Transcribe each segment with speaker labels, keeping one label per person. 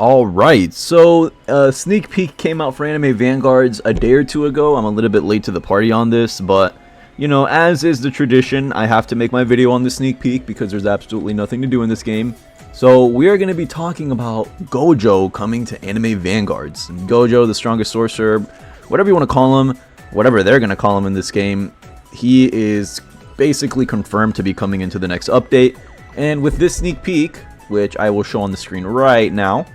Speaker 1: Alright, so a sneak peek came out for Anime Vanguards a day or two ago. I'm a little bit late to the party on this, but, you know, as is the tradition, I have to make my video on the sneak peek because there's absolutely nothing to do in this game. So we are going to be talking about Gojo coming to Anime Vanguards. Gojo, the strongest sorcerer, whatever you want to call him, whatever they're going to call him in this game, he is basically confirmed to be coming into the next update. And with this sneak peek, which I will show on the screen right now.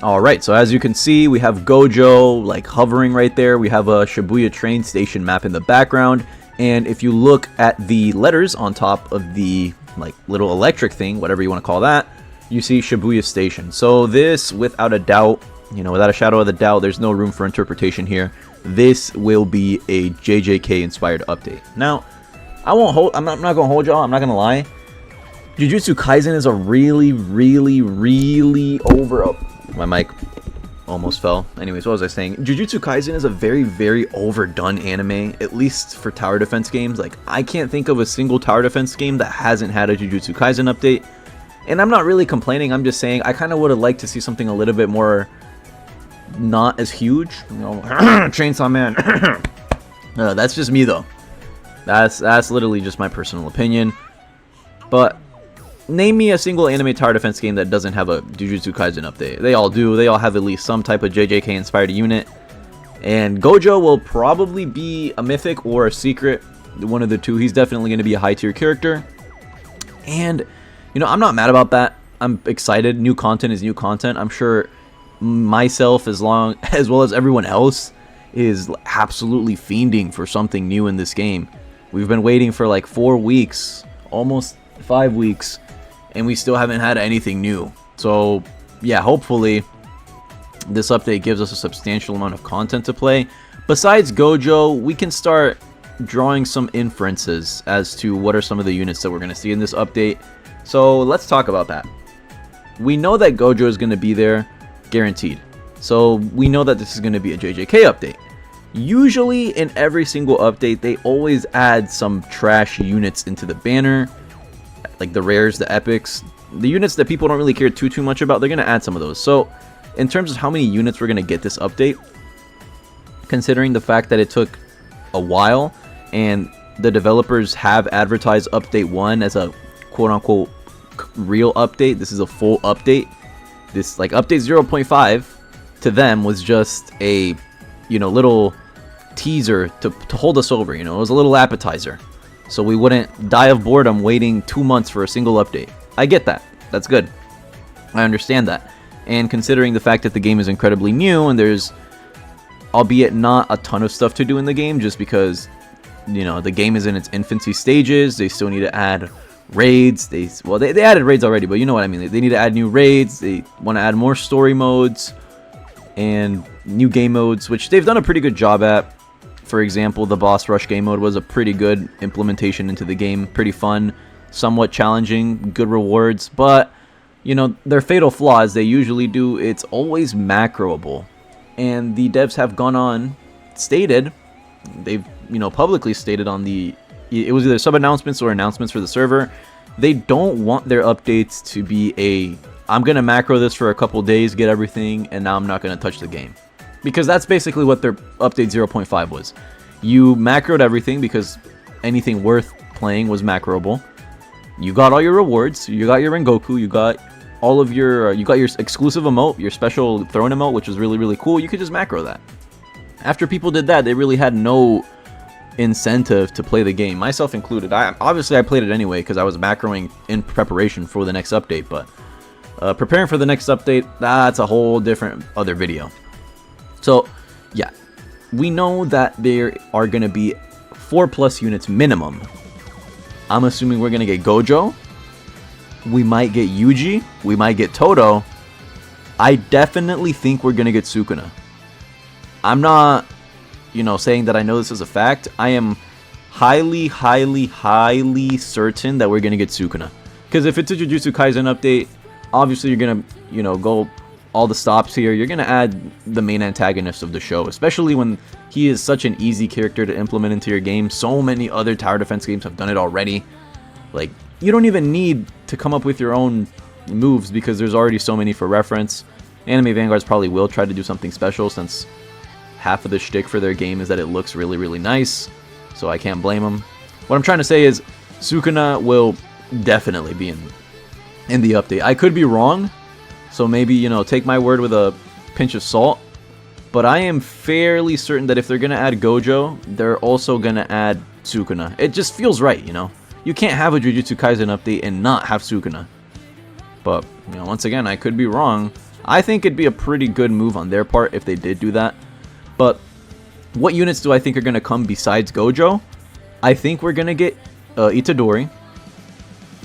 Speaker 1: Alright, so as you can see, we have Gojo like hovering right there. We have a Shibuya train station map in the background. And if you look at the letters on top of the like little electric thing, whatever you want to call that, you see Shibuya Station. So this, without a doubt, you know, without a shadow of the doubt, there's no room for interpretation here. This will be a JJK inspired update. Now, I'm not gonna hold y'all, I'm not gonna lie. Jujutsu Kaisen is a really my mic almost fell. Anyways, what was I saying? Jujutsu Kaisen is a very overdone anime, at least for tower defense games. Like, I can't think of a single tower defense game that hasn't had a Jujutsu Kaisen update. And I'm not really complaining, I'm just saying I kind of would have liked to see something a little bit more not as huge. You know, Chainsaw Man. That's just me though. That's literally just my personal opinion. But name me a single anime tower defense game that doesn't have a Jujutsu Kaisen update. They all do. They all have at least some type of JJK inspired unit. And Gojo will probably be a mythic or a secret. One of the two. He's definitely going to be a high tier character. And, you know, I'm not mad about that. I'm excited. New content is new content. I'm sure myself, as well as everyone else, is absolutely fiending for something new in this game. We've been waiting for like 4 weeks, almost 5 weeks, and we still haven't had anything new. So yeah, hopefully this update gives us a substantial amount of content to play. Besides Gojo, we can start drawing some inferences as to what are some of the units that we're going to see in this update. So let's talk about that. We know that Gojo is going to be there, guaranteed. So we know that this is going to be a JJK update. Usually in every single update, they always add some trash units into the banner, like the rares, the epics, the units that people don't really care too much about. They're going to add some of those. So in terms of how many units we're going to get this update, considering the fact that it took a while and the developers have advertised update 1 as a quote-unquote real update, this is a full update. This, like, update 0.5 to them was just a, you know, little teaser to hold us over. You know, it was a little appetizer, so we wouldn't die of boredom waiting 2 months for a single update. I get that. That's good. I understand that. And considering the fact that the game is incredibly new and there's, albeit not a ton of stuff to do in the game, just because, you know, the game is in its infancy stages, they still need to add raids. They added raids already, but you know what I mean. They need to add new raids. They want to add more story modes and new game modes, which they've done a pretty good job at. For example, the boss rush game mode was a pretty good implementation into the game. Pretty fun, somewhat challenging, good rewards, but, you know, their fatal flaw, as they usually do, it's always macroable. And the devs have gone on, stated, they've, you know, publicly stated on the, it was either sub-announcements or announcements for the server, they don't want their updates to be a, I'm going to macro this for a couple days, get everything, and now I'm not going to touch the game. Because that's basically what their update 0.5 was. You macroed everything because anything worth playing was macroable. You got all your rewards, you got your Rengoku, you got all of your, you got your exclusive emote, your special throne emote, which was really cool. You could just macro that. After people did that, they really had no incentive to play the game, myself included. Obviously I played it anyway because I was macroing in preparation for the next update, but preparing for the next update, that's a whole different other video. So yeah, we know that there are going to be 4+ units minimum. I'm assuming we're going to get Gojo, we might get Yuji, we might get Todo. I definitely think we're going to get Sukuna. I'm not, you know, saying that I know this is a fact. I am highly certain that we're going to get Sukuna. Because if it's a Jujutsu Kaisen update, obviously you're going to, you know, go all the stops here. You're going to add the main antagonist of the show, especially when he is such an easy character to implement into your game. So many other tower defense games have done it already. Like, you don't even need to come up with your own moves because there's already so many for reference. Anime Vanguards probably will try to do something special since half of the shtick for their game is that it looks really, really nice. So I can't blame them. What I'm trying to say is Sukuna will definitely be in the update. I could be wrong, so maybe, you know, take my word with a pinch of salt. But I am fairly certain that if they're going to add Gojo, they're also going to add Sukuna. It just feels right, you know. You can't have a Jujutsu Kaisen update and not have Sukuna. But, you know, once again, I could be wrong. I think it'd be a pretty good move on their part if they did do that. But what units do I think are going to come besides Gojo? I think we're going to get Itadori.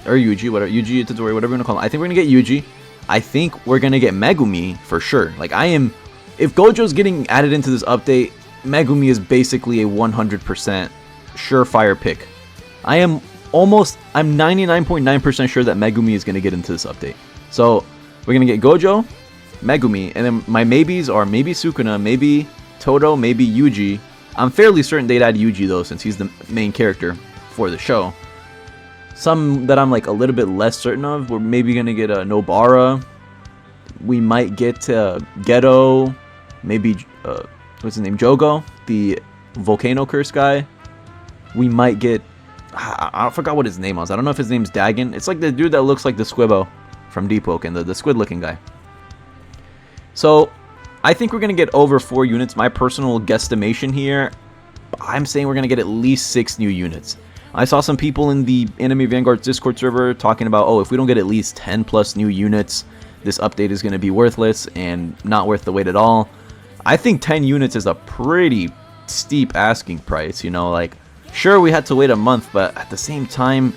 Speaker 1: Or Yuji, whatever. Yuji, Itadori, whatever you want to call him. I think we're going to get Yuji. I think we're going to get Megumi for sure. Like, I am... If Gojo's getting added into this update, Megumi is basically a 100% surefire pick. I'm 99.9% sure that Megumi is going to get into this update. So, we're going to get Gojo, Megumi, and then my maybes are maybe Sukuna, maybe Todo, maybe Yuji. I'm fairly certain they'd add Yuji though, since he's the main character for the show. Some that I'm like a little bit less certain of, we're maybe going to get a Nobara. We might get Geto, maybe, what's his name, Jogo, the Volcano Curse guy. We might get, I forgot what his name was. I don't know if his name's Dagon. It's like the dude that looks like the Squibbo from Deep Woken, the squid looking guy. So, I think we're going to get over 4 units. My personal guesstimation here, I'm saying we're going to get at least 6 new units. I saw some people in the Anime Vanguards Discord server talking about, oh, if we don't get at least 10 plus new units, this update is going to be worthless and not worth the wait at all. I think 10 units is a pretty steep asking price, you know, like, sure, we had to wait a month, but at the same time,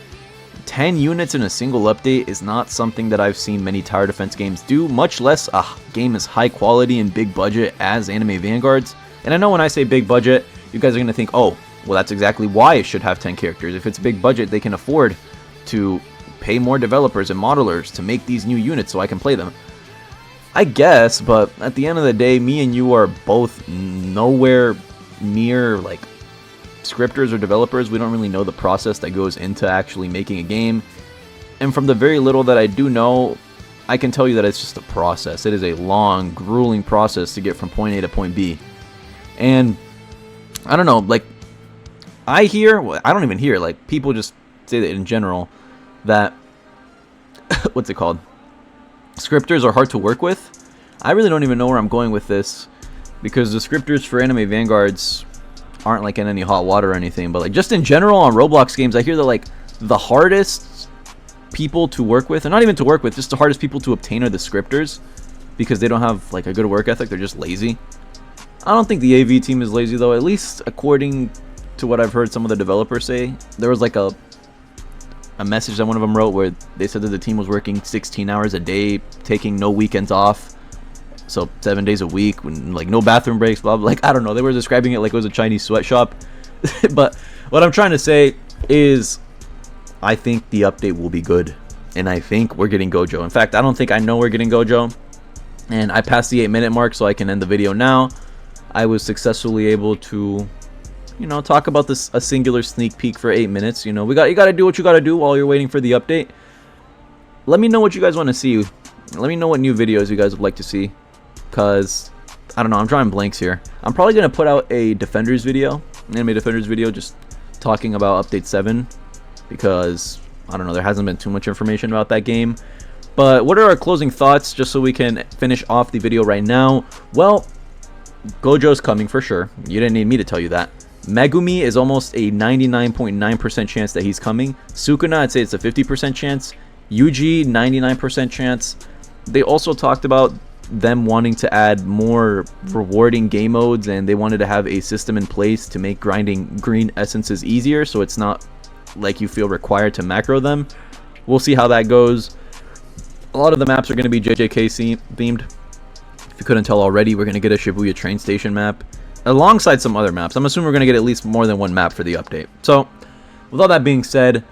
Speaker 1: 10 units in a single update is not something that I've seen many tower defense games do, much less a game as high quality and big budget as Anime Vanguards. And I know when I say big budget, you guys are going to think, oh, well, that's exactly why it should have 10 characters. If it's big budget, they can afford to pay more developers and modelers to make these new units so I can play them. I guess, but at the end of the day, me and you are both nowhere near, like, scripters or developers. We don't really know the process that goes into actually making a game. And from the very little that I do know, I can tell you that it's just a process. It is a long, grueling process to get from point A to point B. And I don't know, like, I don't even hear, like, people just say that in general that, what's it called? Scripters are hard to work with. I really don't even know where I'm going with this, because the scripters for Anime Vanguards aren't like in any hot water or anything, but like just in general on Roblox games, I hear that like the hardest people to work with, and not even to work with, just the hardest people to obtain are the scripters, because they don't have like a good work ethic. They're just lazy. I don't think the AV team is lazy though, at least according to what I've heard some of the developers say. There was like a message that one of them wrote where they said that the team was working 16 hours a day, taking no weekends off, so 7 days a week, when like no bathroom breaks, blah, blah. Like, I don't know, they were describing it like it was a Chinese sweatshop. But what I'm trying to say is I think the update will be good, and I think we're getting Gojo. In fact, I don't think I know we're getting Gojo, and I passed the 8-minute mark, so I can end the video now. I was successfully able to, you know, talk about this, a singular sneak peek for 8 minutes. You know, you gotta do what you gotta do while you're waiting for the update. Let me know what you guys want to see. Let me know what new videos you guys would like to see, because I don't know, I'm drawing blanks here. I'm probably gonna put out a Defenders video, an Anime Defenders video, just talking about update 7, because I don't know, there hasn't been too much information about that game. But what are our closing thoughts, just so we can finish off the video right now? Well, Gojo's coming for sure. You didn't need me to tell you that. Megumi is almost a 99.9% chance that he's coming. Sukuna, I'd say it's a 50% chance. Yuji, 99% chance. They also talked about them wanting to add more rewarding game modes, and they wanted to have a system in place to make grinding green essences easier, so it's not like you feel required to macro them. We'll see how that goes. A lot of the maps are going to be JJK themed. If you couldn't tell already, we're going to get a Shibuya train station map alongside some other maps. I'm assuming we're going to get at least more than one map for the update. So, with all that being said,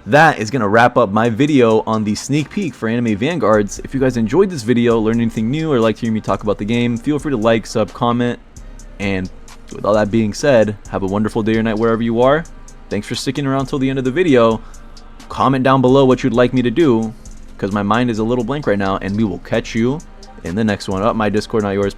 Speaker 1: that is going to wrap up my video on the sneak peek for Anime Vanguards. If you guys enjoyed this video, learned anything new, or liked hearing me talk about the game, feel free to like, sub, comment, and with all that being said, have a wonderful day or night wherever you are. Thanks for sticking around till the end of the video. Comment down below what you'd like me to do, because my mind is a little blank right now, and we will catch you in the next one. Oh, my Discord, not yours.